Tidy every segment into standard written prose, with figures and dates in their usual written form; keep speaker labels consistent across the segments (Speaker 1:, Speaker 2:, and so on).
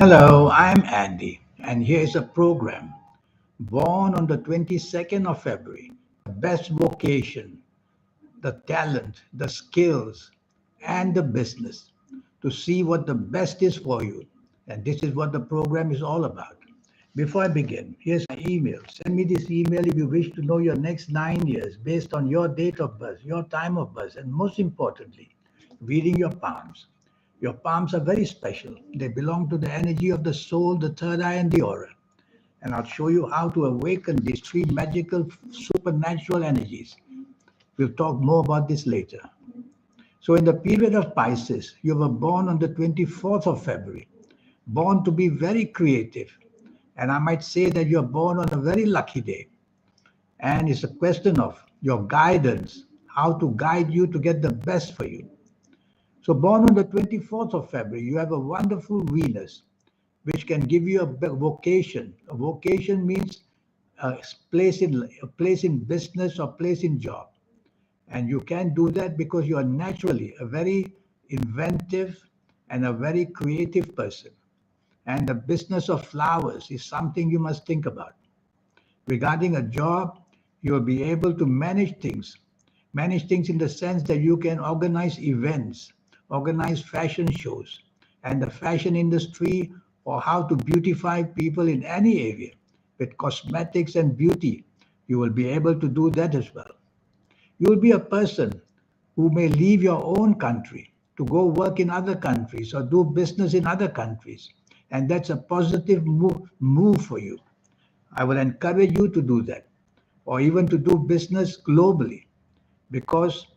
Speaker 1: Hello, I'm Andy, and here's a program born on the 22nd of February. The best vocation, the talent, the skills, and the business to see what the best is for you. And this is what the program is all about. Before I begin, here's my email. Send me this email if you wish to know your next 9 years based on your date of birth, your time of birth, and most importantly, reading your palms. Your palms are very special. They belong to the energy of the soul, the third eye, and the aura. And I'll show you how to awaken these three magical supernatural energies. We'll talk more about this later. So, in the period of Pisces, you were born on the 24th of February, born to be very creative. And I might say that you're born on a very lucky day. And it's a question of your guidance, how to guide you to get the best for you. So, born on the 24th of February, you have a wonderful Venus, which can give you a vocation. A vocation means a place in business or place in job. And you can do that because you are naturally a very inventive and a very creative person. And the business of flowers is something you must think about. Regarding a job, you will be able to manage things in the sense that you can organize events, organize fashion shows, and the fashion industry, or how to beautify people in any area with cosmetics and beauty. You will be able to do that as well. You will be a person who may leave your own country to go work in other countries or do business in other countries. And that's a positive move for you. I will encourage you to do that, or even to do business globally, because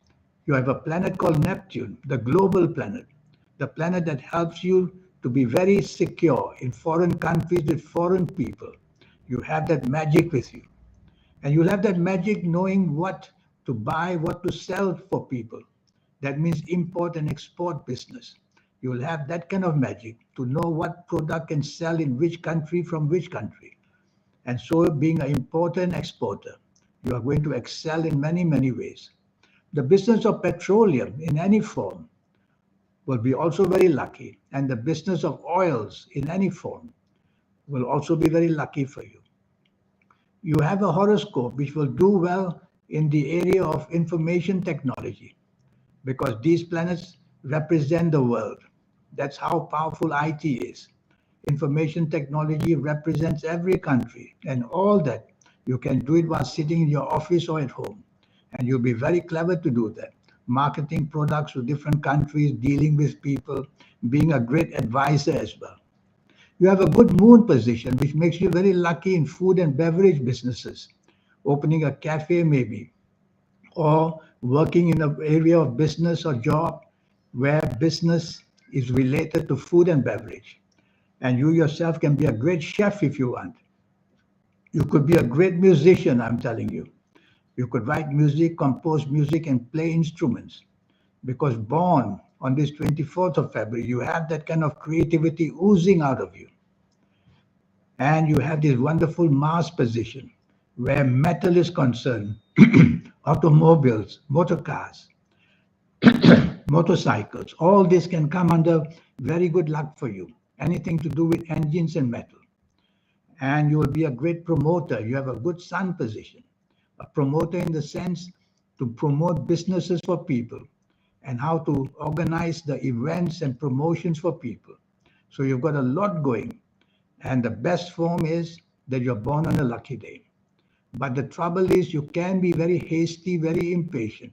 Speaker 1: you have a planet called Neptune, the global planet, the planet that helps you to be very secure in foreign countries with foreign people. You have that magic with you. And you'll have that magic knowing what to buy, what to sell for people. That means import and export business. You'll have that kind of magic to know what product can sell in which country from which country. And so, being an importer and exporter, you are going to excel in many, many ways. The business of petroleum in any form will be also very lucky, and the business of oils in any form will also be very lucky for you. You have a horoscope which will do well in the area of information technology because these planets represent the world. That's how powerful IT is. Information technology represents every country, and all that you can do it while sitting in your office or at home. And you'll be very clever to do that. Marketing products to different countries, dealing with people, being a great advisor as well. You have a good moon position, which makes you very lucky in food and beverage businesses, opening a cafe maybe, or working in an area of business or job where business is related to food and beverage. And you yourself can be a great chef if you want. You could be a great musician, I'm telling you. You could write music, compose music, and play instruments. Because born on this 24th of February, you have that kind of creativity oozing out of you. And you have this wonderful Mars position where metal is concerned, automobiles, motor cars, motorcycles, all this can come under very good luck for you. Anything to do with engines and metal. And you will be a great promoter. You have a good sun position. A promoter in the sense to promote businesses for people and how to organize the events and promotions for people. So you've got a lot going. And the best form is that you're born on a lucky day. But the trouble is, you can be very hasty, very impatient.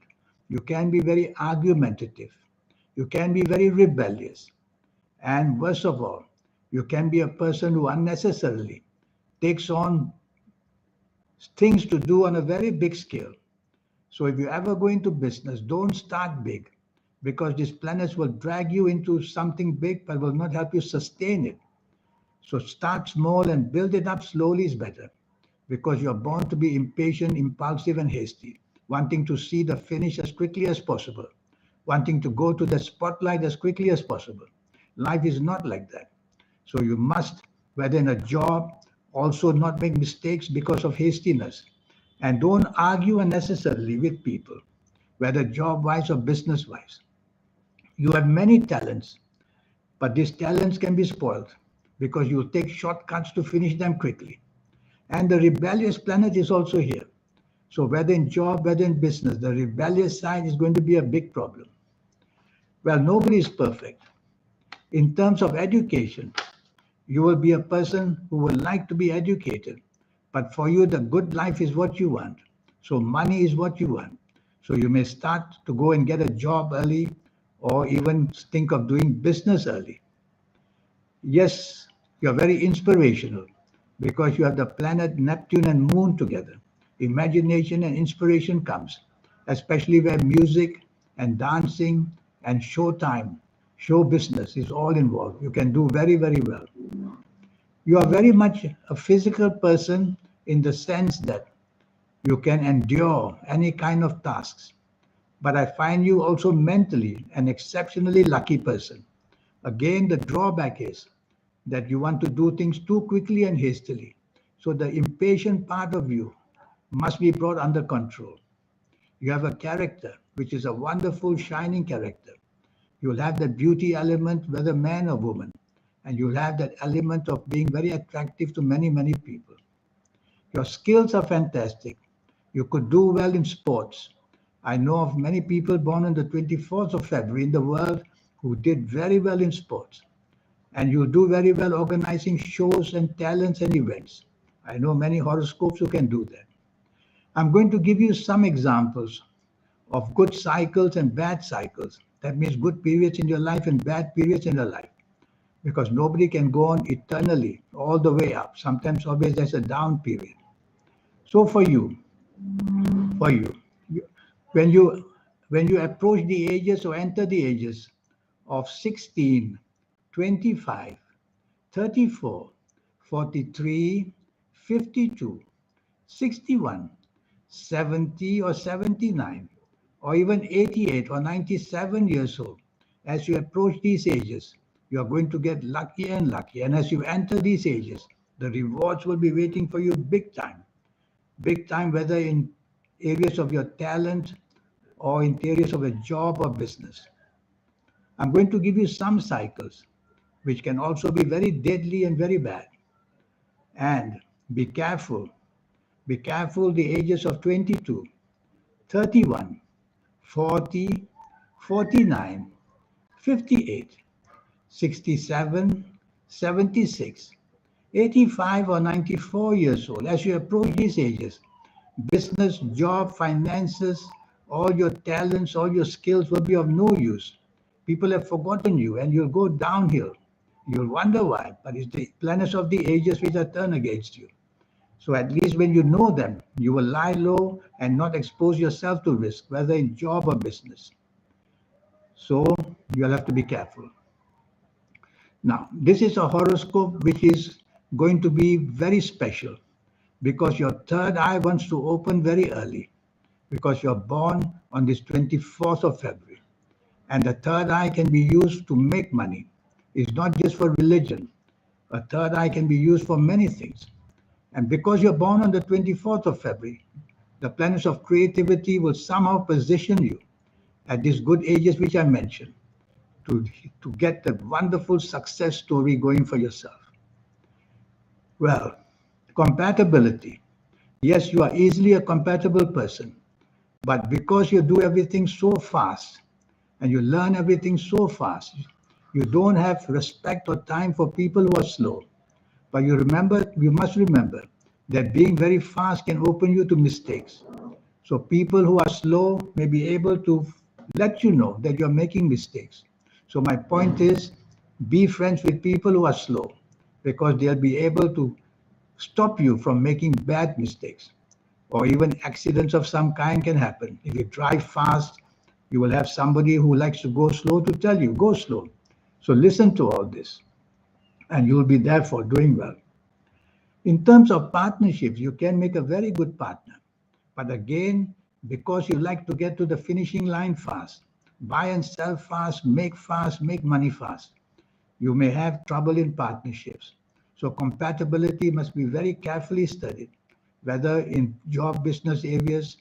Speaker 1: You can be very argumentative. You can be very rebellious. And worst of all, you can be a person who unnecessarily takes on things to do on a very big scale. So if you ever go into business, don't start big because these planets will drag you into something big but will not help you sustain it. So start small and build it up slowly is better because you're born to be impatient, impulsive, and hasty, wanting to see the finish as quickly as possible, wanting to go to the spotlight as quickly as possible. Life is not like that. So you must, whether in a job, also not make mistakes because of hastiness. And don't argue unnecessarily with people, whether job wise or business wise. You have many talents, but these talents can be spoiled because you'll take shortcuts to finish them quickly. And the rebellious planet is also here. So whether in job, whether in business, the rebellious side is going to be a big problem. Well, nobody is perfect. In terms of education, you will be a person who would like to be educated, but for you, the good life is what you want. So money is what you want. So you may start to go and get a job early or even think of doing business early. Yes, you're very inspirational because you have the planet Neptune and Moon together. Imagination and inspiration comes, especially where music and dancing and showtime, show business is all involved. You can do very, very well. You are very much a physical person in the sense that you can endure any kind of tasks. But I find you also mentally an exceptionally lucky person. Again, the drawback is that you want to do things too quickly and hastily. So the impatient part of you must be brought under control. You have a character, which is a wonderful, shining character. You'll have that beauty element, whether man or woman. And you'll have that element of being very attractive to many, many people. Your skills are fantastic. You could do well in sports. I know of many people born on the 24th of February in the world who did very well in sports. And you do very well organizing shows and talents and events. I know many horoscopes who can do that. I'm going to give you some examples of good cycles and bad cycles. That means good periods in your life and bad periods in your life. Because nobody can go on eternally all the way up. Sometimes always there's a down period. So for you, you- when you when you approach the ages or enter the ages of 16, 25, 34, 43, 52, 61, 70 or 79, or even 88 or 97 years old, as you approach these ages, you are going to get lucky and lucky. And as you enter these ages, the rewards will be waiting for you big time, whether in areas of your talent or in areas of a job or business. I'm going to give you some cycles which can also be very deadly and very bad. And be careful. Be careful the ages of 22, 31, 40, 49, 58, 67, 76, 85 or 94 years old. As you approach these ages, business, job, finances, all your talents, all your skills will be of no use. People have forgotten you and you'll go downhill. You'll wonder why, but it's the planets of the ages which are turned against you. So at least when you know them, you will lie low and not expose yourself to risk, whether in job or business. So you'll have to be careful. Now, this is a horoscope which is going to be very special because your third eye wants to open very early because you're born on this 24th of February. And the third eye can be used to make money. It's not just for religion. A third eye can be used for many things. And because you're born on the 24th of February, the planets of creativity will somehow position you at these good ages which I mentioned to, to get the wonderful success story going for yourself. Well, compatibility. Yes, you are easily a compatible person, but because you do everything so fast and you learn everything so fast, you don't have respect or time for people who are slow. But you must remember that being very fast can open you to mistakes. So people who are slow may be able to let you know that you're making mistakes. So my point is be friends with people who are slow because they'll be able to stop you from making bad mistakes or even accidents of some kind can happen. If you drive fast, you will have somebody who likes to go slow to tell you, go slow. So listen to all this and you'll be therefore doing well. In terms of partnerships, you can make a very good partner. But again, because you like to get to the finishing line fast, buy and sell fast, make money fast, you may have trouble in partnerships. So compatibility must be very carefully studied, whether in job business areas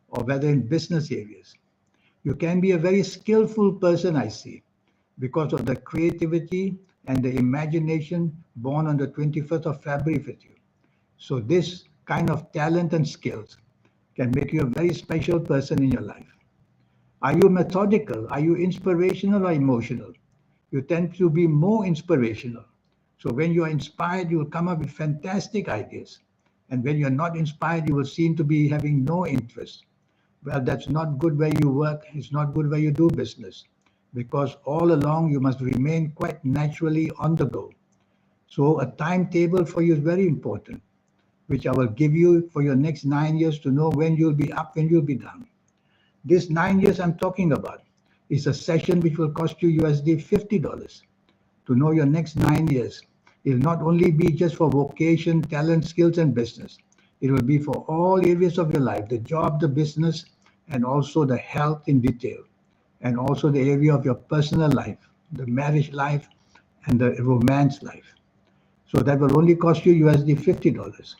Speaker 1: or whether in business areas. You can be a very skillful person, I see, because of the creativity and the imagination born on the 21st of February with you. So this kind of talent and skills can make you a very special person in your life. Are you methodical? Are you inspirational or emotional? You tend to be more inspirational. So when you are inspired, you will come up with fantastic ideas. And when you're not inspired, you will seem to be having no interest. Well, that's not good where you work. It's not good where you do business. Because all along, you must remain quite naturally on the go. So a timetable for you is very important, which I will give you for your next 9 years to know when you'll be up, when you'll be down. This 9 years I'm talking about is a session which will cost you USD $50 to know your next 9 years. It will not only be just for vocation, talent, skills, and business. It will be for all areas of your life, the job, the business, and also the health in detail, and also the area of your personal life, the marriage life, and the romance life. So that will only cost you USD $50.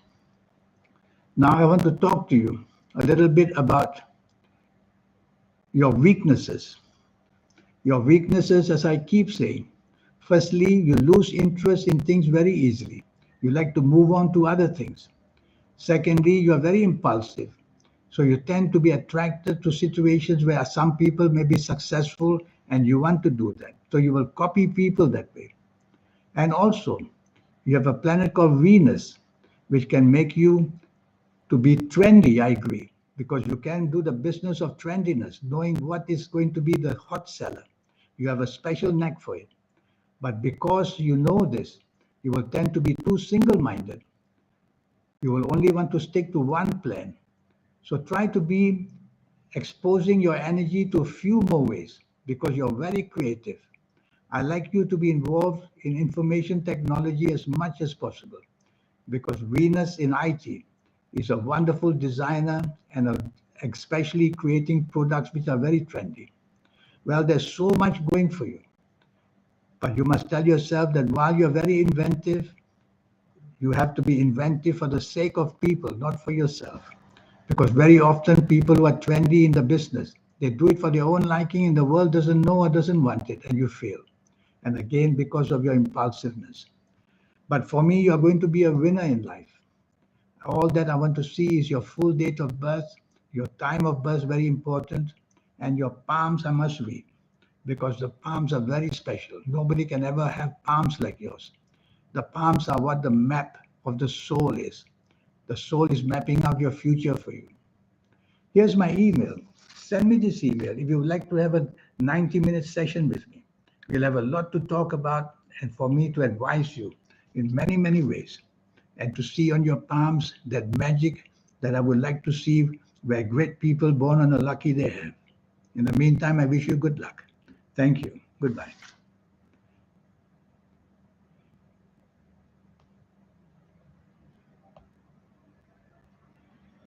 Speaker 1: Now I want to talk to you a little bit about your weaknesses. Your weaknesses, as I keep saying, firstly, you lose interest in things very easily. You like to move on to other things. Secondly, you are very impulsive. So you tend to be attracted to situations where some people may be successful and you want to do that. So you will copy people that way. And also, you have a planet called Venus, which can make you to be trendy, I agree, because you can do the business of trendiness, knowing what is going to be the hot seller. You have a special knack for it. But because you know this, you will tend to be too single-minded. You will only want to stick to one plan. So try to be exposing your energy to a few more ways because you're very creative. I like you to be involved in information technology as much as possible because Venus in IT is a wonderful designer and especially creating products which are very trendy. Well, there's so much going for you. But you must tell yourself that while you're very inventive, you have to be inventive for the sake of people, not for yourself. Because very often people who are trendy in the business, they do it for their own liking and the world doesn't know or doesn't want it and you fail. And again, because of your impulsiveness. But for me, you're going to be a winner in life. All that I want to see is your full date of birth, your time of birth, very important, and your palms I must read because the palms are very special. Nobody can ever have palms like yours. The palms are what the map of the soul is. The soul is mapping out your future for you. Here's my email. Send me this email if you would like to have a 90-minute session with me. We'll have a lot to talk about and for me to advise you in many, many ways and to see on your palms that magic that I would like to see where great people born on a lucky day have. In the meantime, I wish you good luck. Thank you. Goodbye.